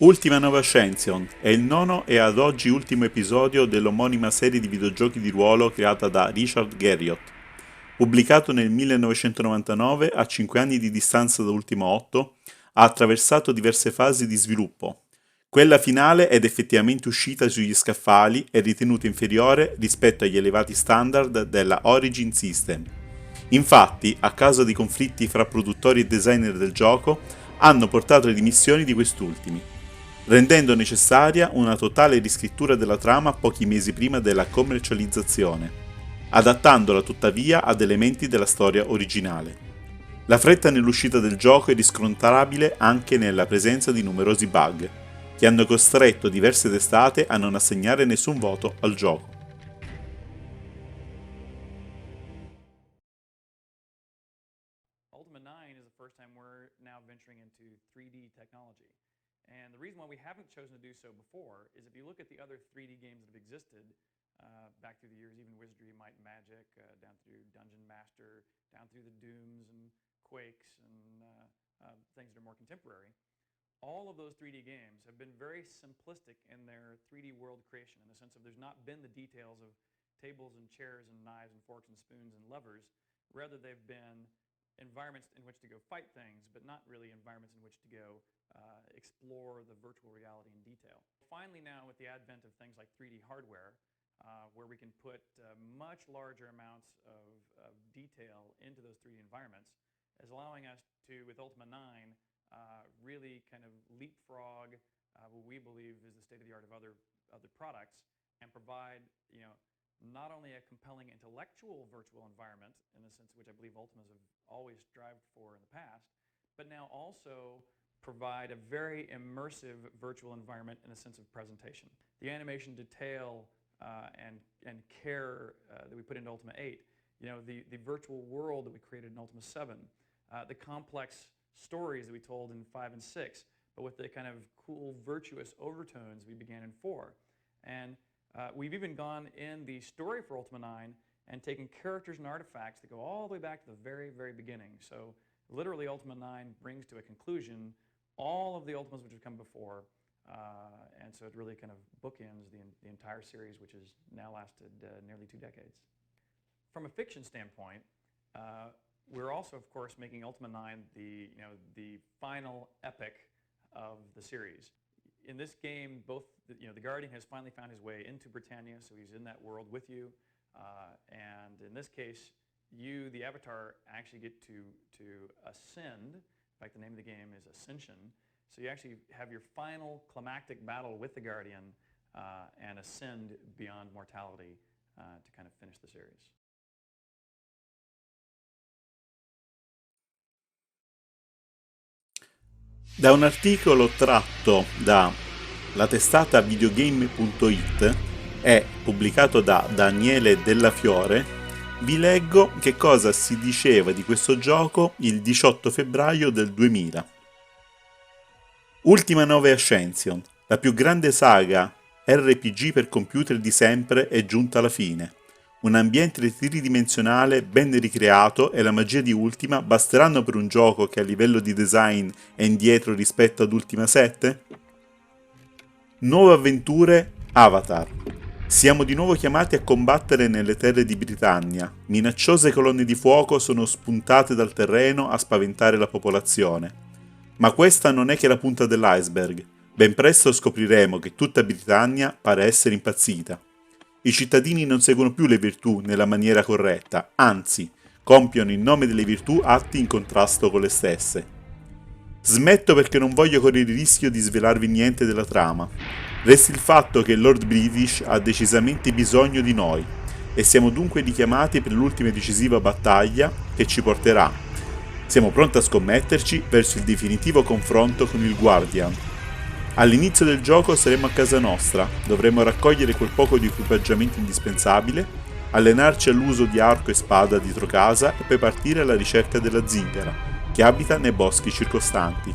Ultima nuova Ascension è il nono e ad oggi ultimo episodio dell'omonima serie di videogiochi di ruolo creata da Richard Garriot. Pubblicato nel 1999, a 5 anni di distanza da Ultima 8, ha attraversato diverse fasi di sviluppo. Quella finale ed effettivamente uscita sugli scaffali è ritenuta inferiore rispetto agli elevati standard della Origin System. Infatti, a causa di conflitti fra produttori e designer del gioco, hanno portato alle dimissioni di quest'ultimi, rendendo necessaria una totale riscrittura della trama pochi mesi prima della commercializzazione, adattandola tuttavia ad elementi della storia originale. La fretta nell'uscita del gioco è riscontrabile anche nella presenza di numerosi bug, che hanno costretto diverse testate a non assegnare nessun voto al gioco. Ultima 9 is the first time we're now venturing into 3D technology. And the reason why we haven't chosen to do so before is if you look at the other 3D games that have existed back through the years, even Wizardry, Might and Magic, down through Dungeon Master, down through the Dooms and Quakes and things that are more contemporary, all of those 3D games have been very simplistic in their 3D world creation, in the sense of there's not been the details of tables and chairs and knives and forks and spoons and levers. Rather, they've been environments in which to go fight things, but not really environments in which to go explore the virtual reality in detail. Finally now, with the advent of things like 3D hardware, where we can put much larger amounts of detail into those 3D environments, is allowing us to, with Ultima 9, really kind of leapfrog what we believe is the state-of-the-art of other products, and provide, not only a compelling intellectual virtual environment, in the sense which I believe Ultimas have always strived for in the past, but now also provide a very immersive virtual environment in the sense of presentation. The animation detail and care that we put into Ultima 8, the virtual world that we created in Ultima 7, the complex stories that we told in 5 and 6, but with the kind of cool, virtuous overtones we began in 4. And we've even gone in the story for Ultima 9 and taken characters and artifacts that go all the way back to the very, very beginning. So literally Ultima 9 brings to a conclusion all of the Ultimas which have come before, and so it really kind of bookends the entire series, which has now lasted nearly 2 decades. From a fiction standpoint, we're also, of course, making Ultima 9 the final epic of the series. In this game, the Guardian has finally found his way into Britannia, so he's in that world with you. And in this case, you, the Avatar, actually get to ascend. In fact, the name of the game is Ascension. So you actually have your final climactic battle with the Guardian and ascend beyond mortality to kind of finish the series. Da un articolo tratto da la testata videogame.it e pubblicato da Daniele Della Fiore, vi leggo che cosa si diceva di questo gioco il 18 febbraio del 2000. Ultima 9 Ascension, la più grande saga RPG per computer di sempre, è giunta alla fine. Un ambiente tridimensionale ben ricreato e la magia di Ultima basteranno per un gioco che a livello di design è indietro rispetto ad Ultima 7? Nuove avventure Avatar. Siamo di nuovo chiamati a combattere nelle terre di Britannia. Minacciose colonne di fuoco sono spuntate dal terreno a spaventare la popolazione. Ma questa non è che la punta dell'iceberg. Ben presto scopriremo che tutta Britannia pare essere impazzita. I cittadini non seguono più le virtù nella maniera corretta, anzi, compiono in nome delle virtù atti in contrasto con le stesse. Smetto perché non voglio correre il rischio di svelarvi niente della trama. Resti il fatto che Lord British ha decisamente bisogno di noi, e siamo dunque richiamati per l'ultima e decisiva battaglia che ci porterà. Siamo pronti a scommetterci verso il definitivo confronto con il Guardian. All'inizio del gioco saremo a casa nostra, dovremo raccogliere quel poco di equipaggiamento indispensabile, allenarci all'uso di arco e spada dietro casa e poi partire alla ricerca della zingara, che abita nei boschi circostanti.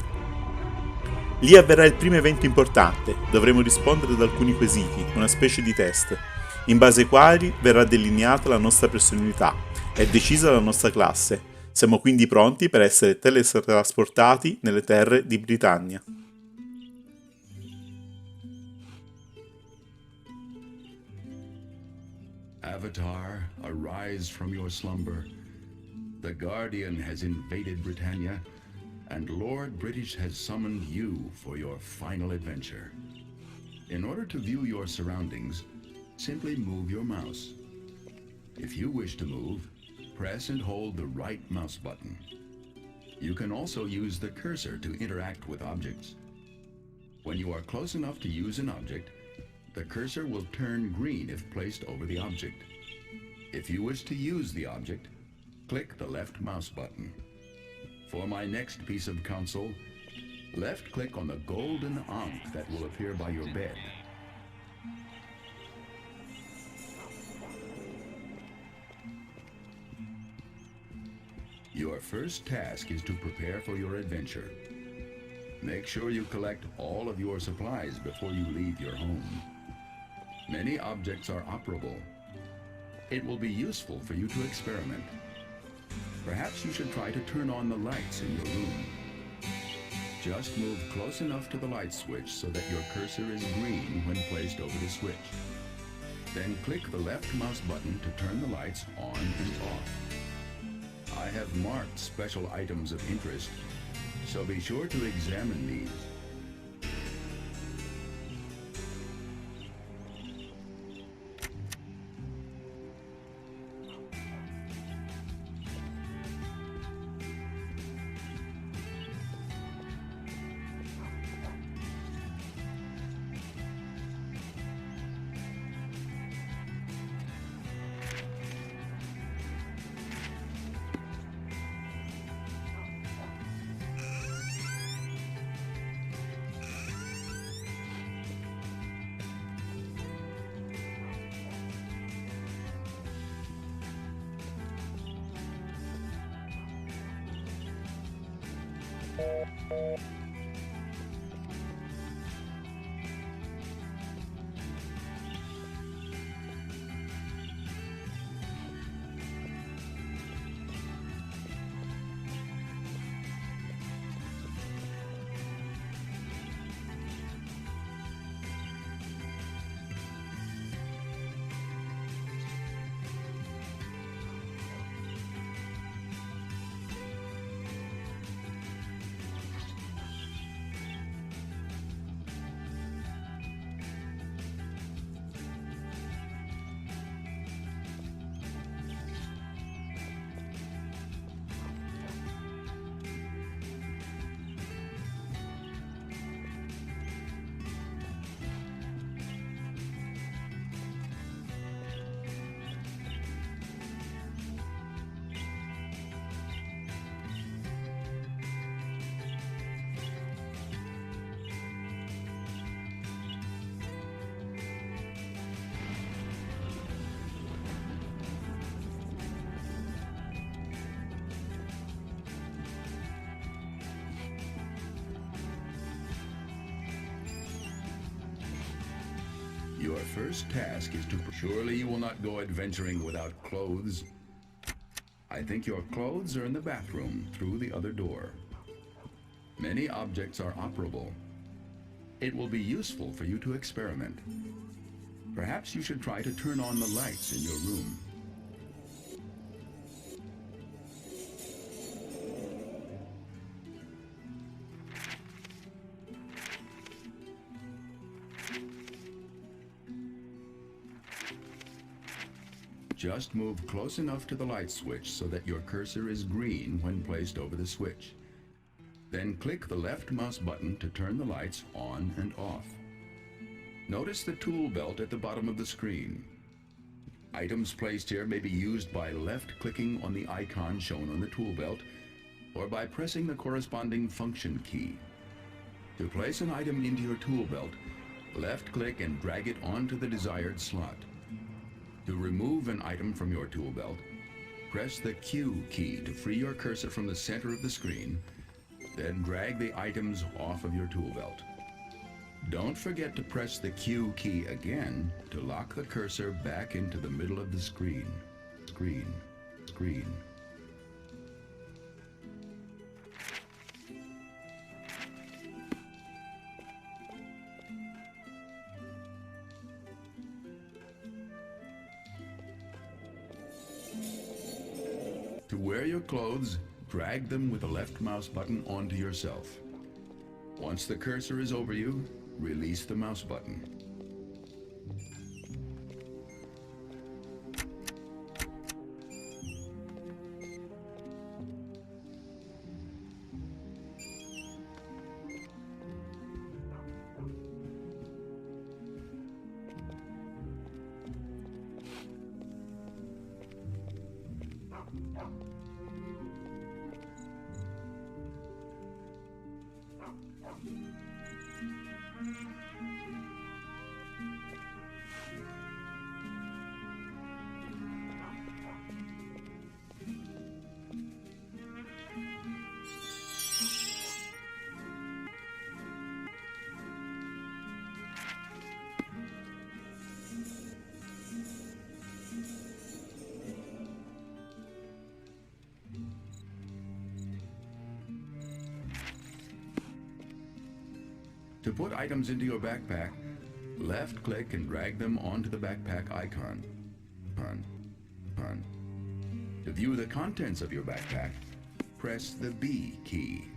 Lì avverrà il primo evento importante, dovremo rispondere ad alcuni quesiti, una specie di test, in base ai quali verrà delineata la nostra personalità e decisa la nostra classe. Siamo quindi pronti per essere teletrasportati nelle terre di Britannia. Avatar, arise from your slumber. The Guardian has invaded Britannia, and Lord British has summoned you for your final adventure. In order to view your surroundings, simply move your mouse. If you wish to move, press and hold the right mouse button. You can also use the cursor to interact with objects. When you are close enough to use an object, the cursor will turn green if placed over the object. If you wish to use the object, click the left mouse button. For my next piece of counsel, left-click on the golden ankh that will appear by your bed. Your first task is to prepare for your adventure. Make sure you collect all of your supplies before you leave your home. Many objects are operable. It will be useful for you to experiment. Perhaps you should try to turn on the lights in your room. Just move close enough to the light switch so that your cursor is green when placed over the switch. Then click the left mouse button to turn the lights on and off. I have marked special items of interest, so be sure to examine these. Your first task is to... Surely you will not go adventuring without clothes. I think your clothes are in the bathroom through the other door. Many objects are operable. It will be useful for you to experiment. Perhaps you should try to turn on the lights in your room. Just move close enough to the light switch so that your cursor is green when placed over the switch. Then click the left mouse button to turn the lights on and off. Notice the tool belt at the bottom of the screen. Items placed here may be used by left-clicking on the icon shown on the tool belt or by pressing the corresponding function key. To place an item into your tool belt, left-click and drag it onto the desired slot. To remove an item from your tool belt, press the Q key to free your cursor from the center of the screen, then drag the items off of your tool belt. Don't forget to press the Q key again to lock the cursor back into the middle of the screen. Screen. To wear your clothes, drag them with the left mouse button onto yourself. Once the cursor is over you, release the mouse button. To put items into your backpack, left-click and drag them onto the backpack icon. To view the contents of your backpack, press the B key.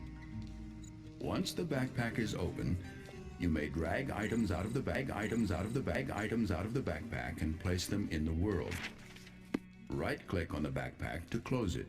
Once the backpack is open, you may drag items out of the backpack and place them in the world. Right-click on the backpack to close it.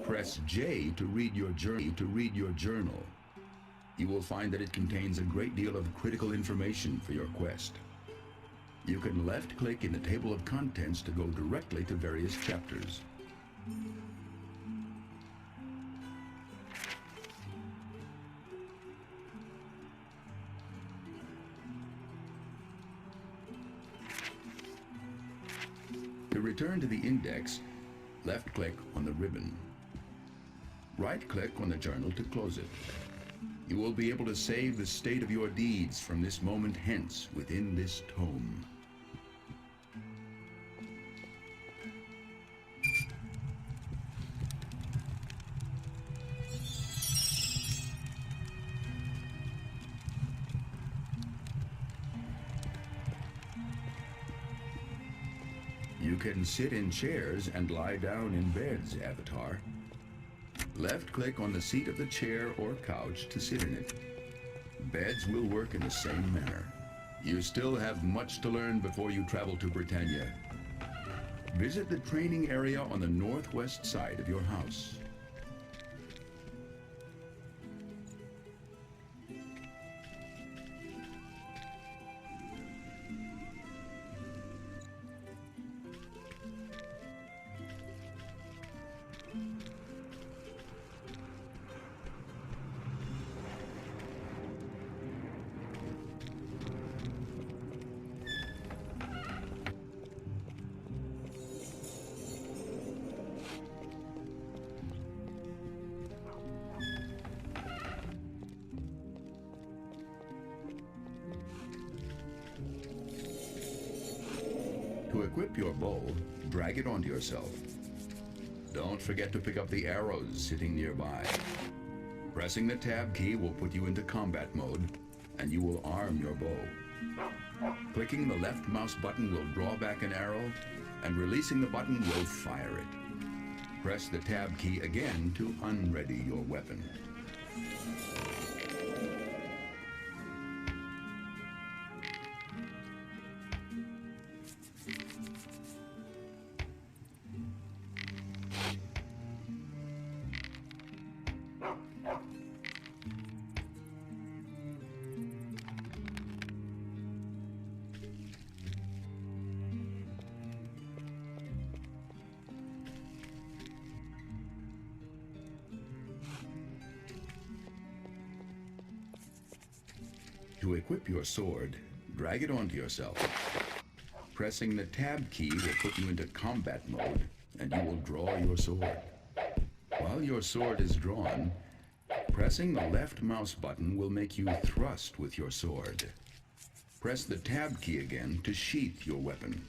Press J to read your journal. You will find that it contains a great deal of critical information for your quest. You can left-click in the table of contents to go directly to various chapters. To return to the index, left-click on the ribbon. Right-click on the journal to close it. You will be able to save the state of your deeds from this moment hence within this tome. You can sit in chairs and lie down in beds, Avatar. Left-click on the seat of the chair or couch to sit in it. Beds will work in the same manner. You still have much to learn before you travel to Britannia. Visit the training area on the northwest side of your house. To equip your bow, drag it onto yourself. Don't forget to pick up the arrows sitting nearby. Pressing the tab key will put you into combat mode, and you will arm your bow. Clicking the left mouse button will draw back an arrow, and releasing the button will fire it. Press the tab key again to unready your weapon. To equip your sword, drag it onto yourself. Pressing the tab key will put you into combat mode, and you will draw your sword. While your sword is drawn, pressing the left mouse button will make you thrust with your sword. Press the tab key again to sheath your weapon.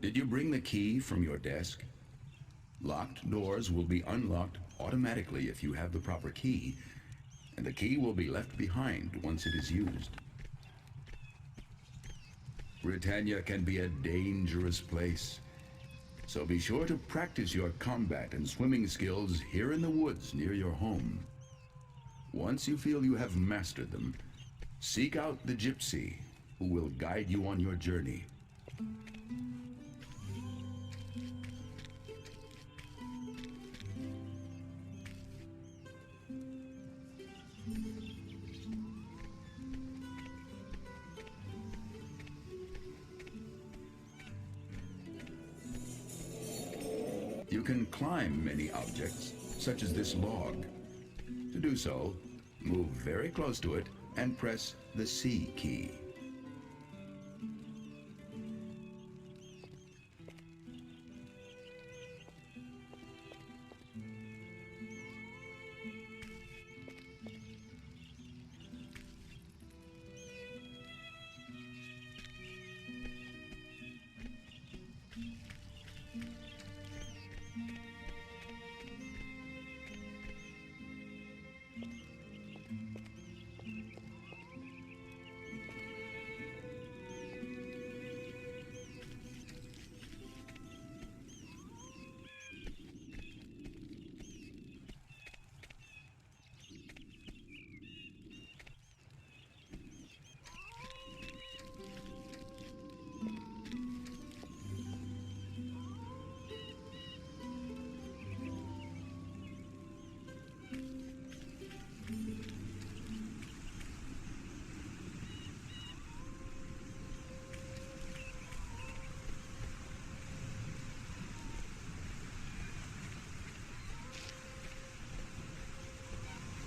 Did you bring the key from your desk? Locked doors will be unlocked automatically if you have the proper key, and the key will be left behind once it is used. Britannia can be a dangerous place, so be sure to practice your combat and swimming skills here in the woods near your home. Once you feel you have mastered them, seek out the gypsy who will guide you on your journey. You can climb many objects, such as this log. To do so, move very close to it and press the C key.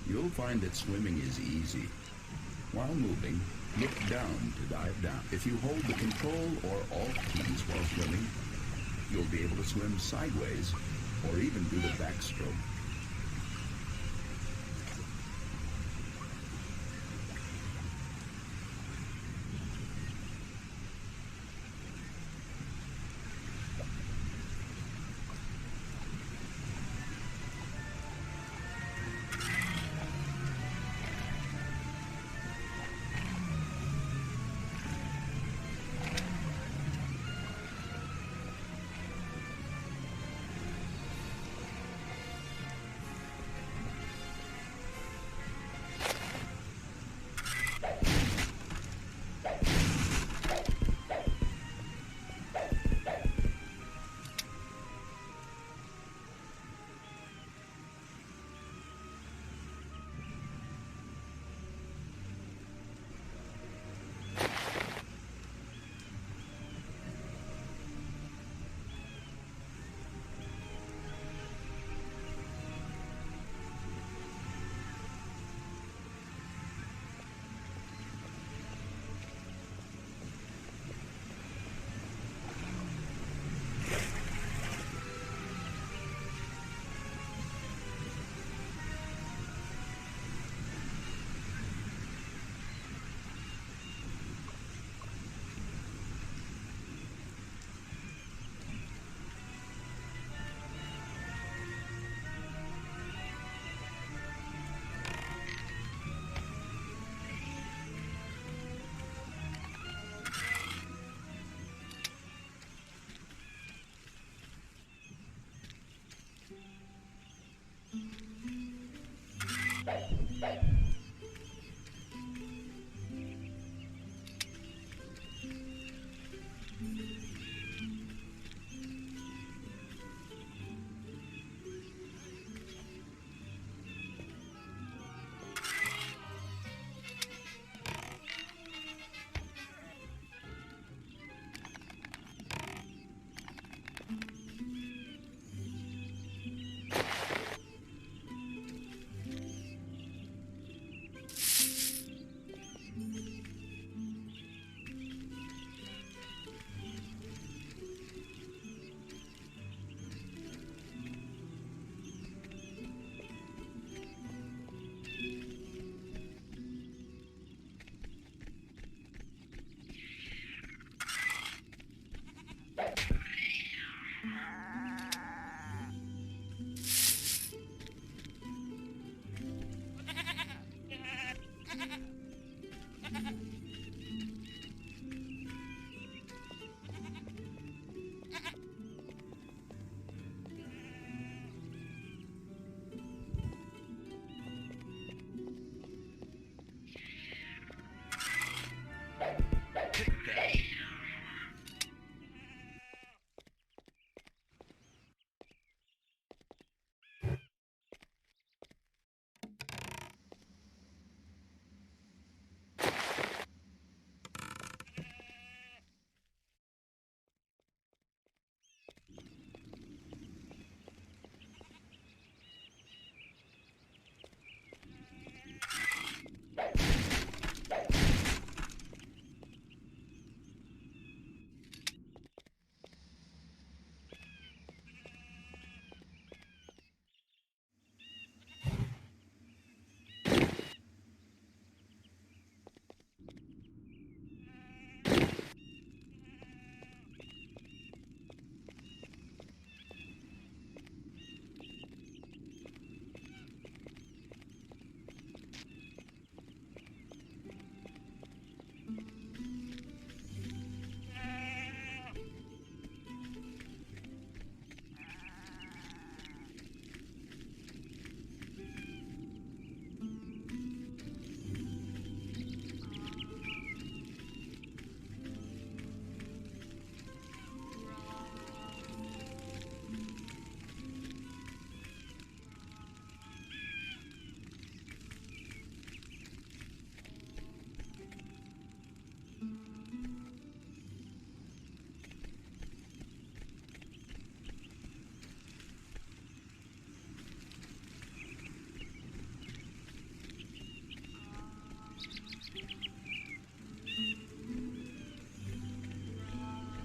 You'll find that swimming is easy. While moving, look down to dive down. If you hold the Control or Alt keys while swimming, you'll be able to swim sideways or even do the backstroke.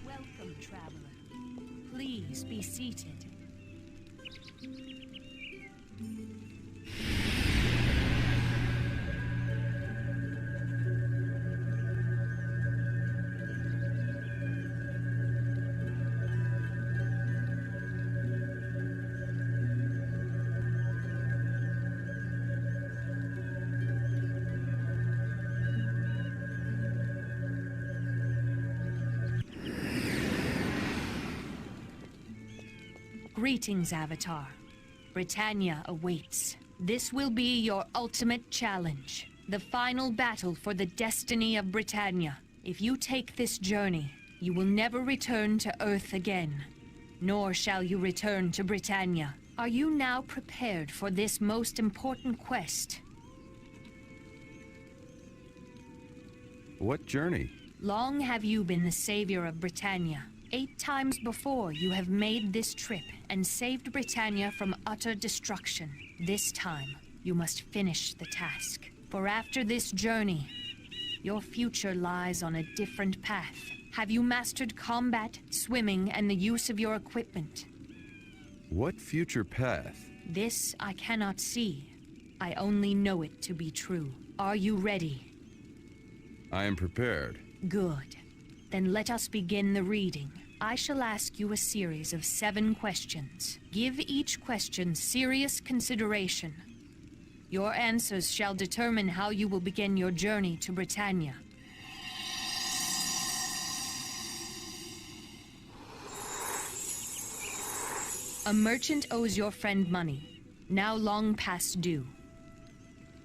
Welcome, traveler. Please be seated. Greetings, Avatar. Britannia awaits. This will be your ultimate challenge. The final battle for the destiny of Britannia. If you take this journey, you will never return to Earth again. Nor shall you return to Britannia. Are you now prepared for this most important quest? What journey? Long have you been the savior of Britannia. 8 times before you have made this trip and saved Britannia from utter destruction. This time, you must finish the task. For after this journey, your future lies on a different path. Have you mastered combat, swimming, and the use of your equipment? What future path? This I cannot see. I only know it to be true. Are you ready? I am prepared. Good. Then let us begin the reading. I shall ask you a series of 7 questions. Give each question serious consideration. Your answers shall determine how you will begin your journey to Britannia. A merchant owes your friend money, now long past due.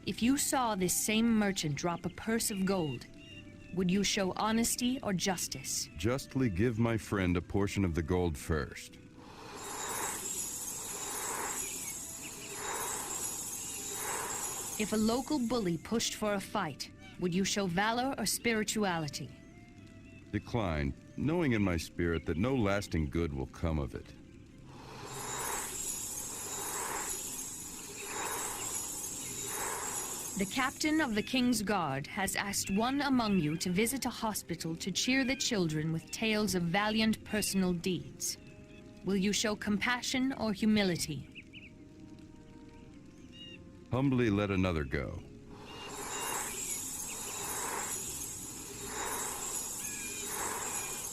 If you saw this same merchant drop a purse of gold, would you show honesty or justice? Justly give my friend a portion of the gold first. If a local bully pushed for a fight, would you show valor or spirituality? Decline, knowing in my spirit that no lasting good will come of it. The captain of the King's Guard has asked one among you to visit a hospital to cheer the children with tales of valiant personal deeds. Will you show compassion or humility? Humbly let another go.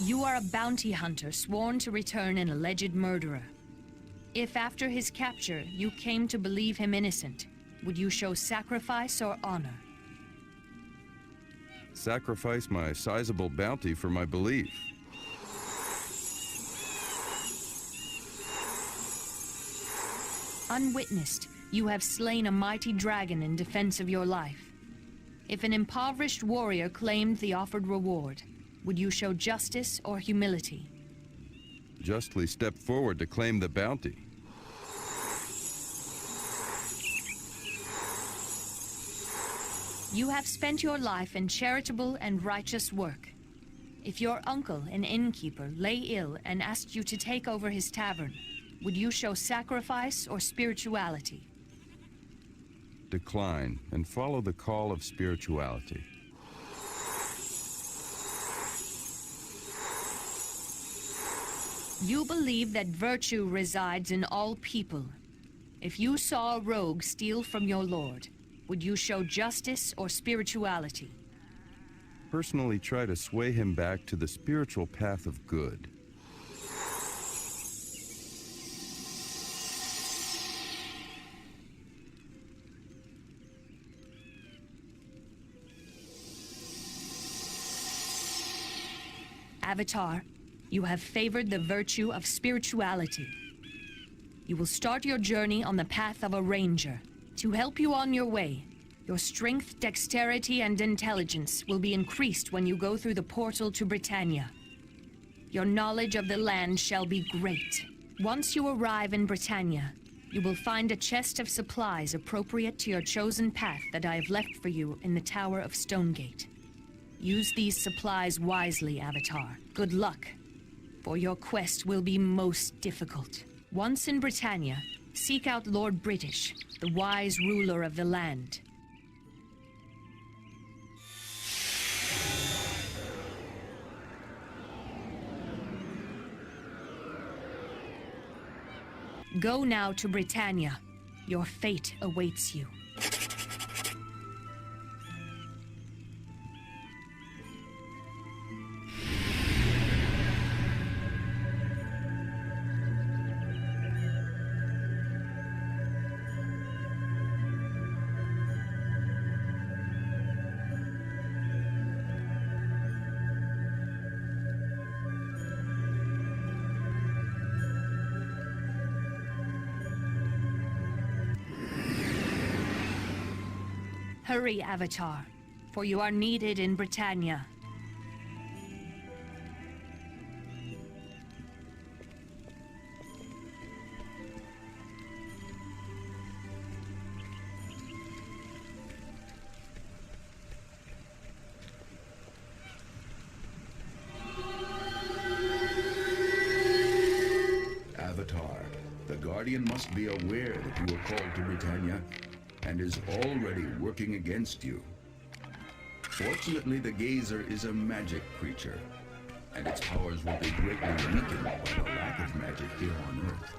You are a bounty hunter sworn to return an alleged murderer. If after his capture you came to believe him innocent, would you show sacrifice or honor? Sacrifice my sizable bounty for my belief. Unwitnessed, you have slain a mighty dragon in defense of your life. If an impoverished warrior claimed the offered reward, would you show justice or humility? Justly step forward to claim the bounty. You have spent your life in charitable and righteous work. If your uncle, an innkeeper, lay ill and asked you to take over his tavern, would you show sacrifice or spirituality? Decline and follow the call of spirituality. You believe that virtue resides in all people. If you saw a rogue steal from your lord, would you show justice or spirituality? Personally try to sway him back to the spiritual path of good. Avatar, you have favored the virtue of spirituality. You will start your journey on the path of a ranger. To help you on your way, your strength, dexterity, and intelligence will be increased when you go through the portal to Britannia. Your knowledge of the land shall be great. Once you arrive in Britannia, you will find a chest of supplies appropriate to your chosen path that I have left for you in the Tower of Stonegate. Use these supplies wisely, Avatar. Good luck, for your quest will be most difficult. Once in Britannia, seek out Lord British, the wise ruler of the land. Go now to Britannia. Your fate awaits you. Hurry, Avatar, for you are needed in Britannia. Avatar, the Guardian must be aware that you are called to Britannia and is already working against you. Fortunately, the Gazer is a magic creature, and its powers will be greatly weakened by the lack of magic here on Earth.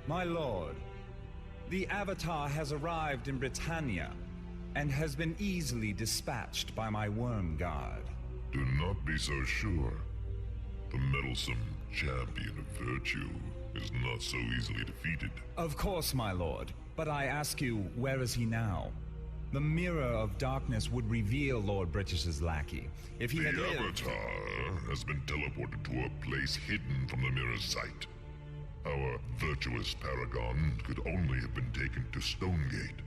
My lord, the Avatar has arrived in Britannia and has been easily dispatched by my worm guard. Do not be so sure. The meddlesome champion of virtue is not so easily defeated. Of course, my lord, but I ask you, where is he now? The Mirror of Darkness would reveal Lord British's lackey. If he had The lived... Avatar has been teleported to a place hidden from the mirror's sight. Our virtuous paragon could only have been taken to Stonegate,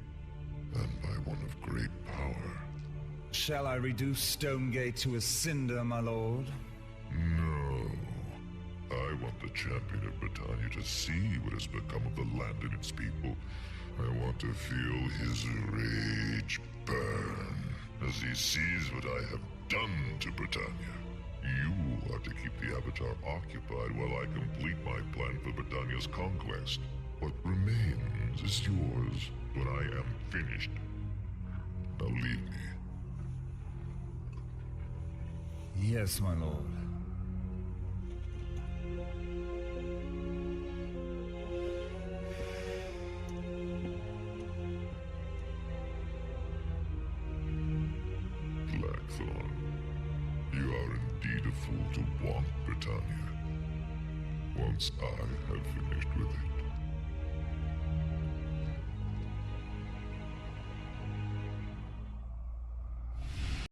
and by one of great power. Shall I reduce Stonegate to a cinder, my lord? No. I want the champion of Britannia to see what has become of the land and its people. I want to feel his rage burn as he sees what I have done to Britannia. You are to keep the Avatar occupied while I complete my plan for Britannia's conquest. What remains is yours when I am finished. Now leave me. Yes, my lord. Blackthorn, you are indeed a fool to want Britannia. Once I have finished with it,